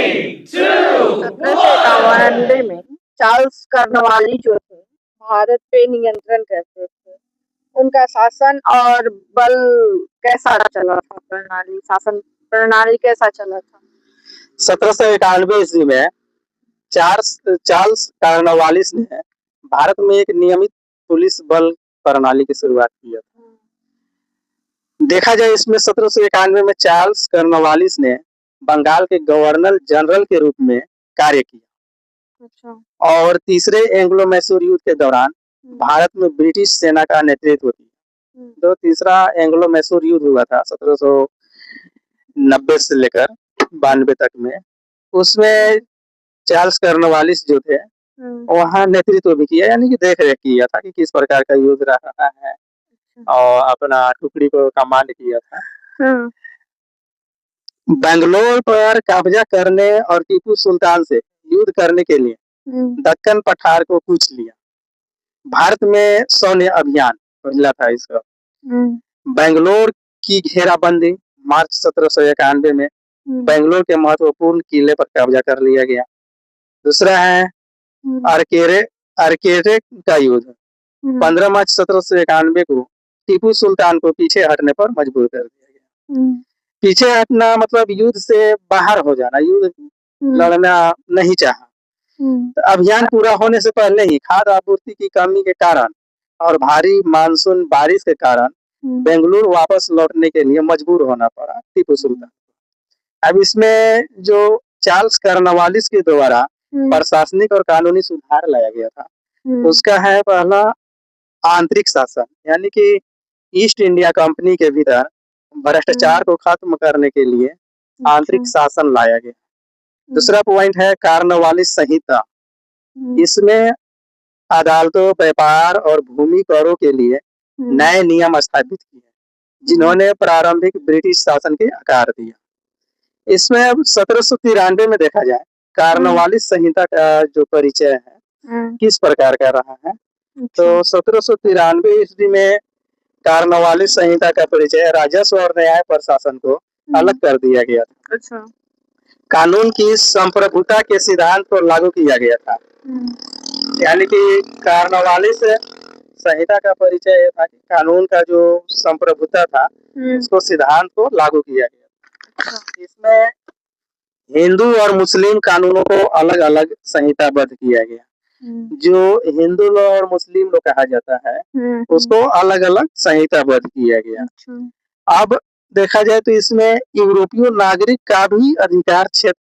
1791 में चार्ल्स कर्नवाली जो थे भारत पे नियंत्रण करते थे। उनका शासन और बल कैसा चला था? शासन प्रणाली कैसा चला था? 1791 ईस्वी में चार्ल्स कार्नवालिस ने भारत में एक नियमित पुलिस बल प्रणाली की शुरुआत की था। देखा जाए इसमें 1791 में चार्ल्स कार्नवालिस ने बंगाल के गवर्नर जनरल के रूप में कार्य किया। अच्छा। और तीसरे एंग्लो मैसूर युद्ध के दौरान भारत में ब्रिटिश सेना का नेतृत्व किया। जो तीसरा एंग्लो मैसूर युद्ध हुआ था 1790 से लेकर 92 तक में, उसमें चार्ल्स कर्नवालिस जो थे वहाँ नेतृत्व भी किया, यानी कि देख रेख किया था कि किस प्रकार का युद्ध रहा है और अपना टुकड़ी को कमांड किया था। बेंगलोर पर कब्जा करने और टीपू सुल्तान से युद्ध करने के लिए दक्कन पठार को कूच लिया। भारत में सैन्य अभियान पहला था इसका। बेंगलोर की घेराबंदी मार्च 1791 में बेंगलोर के महत्वपूर्ण किले पर कब्जा कर लिया गया। दूसरा है अरकेरे का युद्ध 15 मार्च 1791 को टीपू सुल्तान को पीछे हटने पर मजबूर कर दिया गया। पीछे हटना मतलब युद्ध से बाहर हो जाना, युद्ध लड़ना नहीं चाहा। तो अभियान पूरा होने से पहले ही खाद्य आपूर्ति की कमी के कारण और भारी मानसून बारिश के कारण बेंगलुरु वापस लौटने के लिए मजबूर होना पड़ा टीपू सुल्तान। अब इसमें जो चार्ल्स कर्नवालिस के द्वारा प्रशासनिक और कानूनी सुधार लाया गया था, उसका है पहला आंतरिक शासन, यानी कि ईस्ट इंडिया कंपनी के भीतर भ्रष्टाचार को खत्म करने के लिए आंतरिक शासन लाया गया। दूसरा पॉइंट है कार्नवालिस संहिता। इसमें अदालतों, व्यापार और भूमि करों के लिए नए नियम स्थापित किए, जिन्होंने प्रारंभिक ब्रिटिश शासन के आकार दिया। इसमें अब 1793 में देखा जाए कार्नवालिस संहिता का जो परिचय है किस प्रकार का रहा है, तो 1793 ईस्वी में कार्नवालिस संहिता का परिचय राजस्व और न्याय प्रशासन को अलग कर दिया गया था। अच्छा। कानून की संप्रभुता के सिद्धांत को लागू किया गया था। यानी कि कार्नवालिस संहिता का परिचय यह था कि कानून का जो संप्रभुता था उसको सिद्धांत को लागू किया गया। इसमें हिंदू और मुस्लिम कानूनों को अलग अलग संहिताबद्ध किया गया। जो हिंदू लॉ और मुस्लिम लॉ कहा जाता है उसको अलग अलग संहिताबद्ध किया गया। अब देखा जाए तो इसमें यूरोपीय नागरिक का भी अधिकार क्षेत्र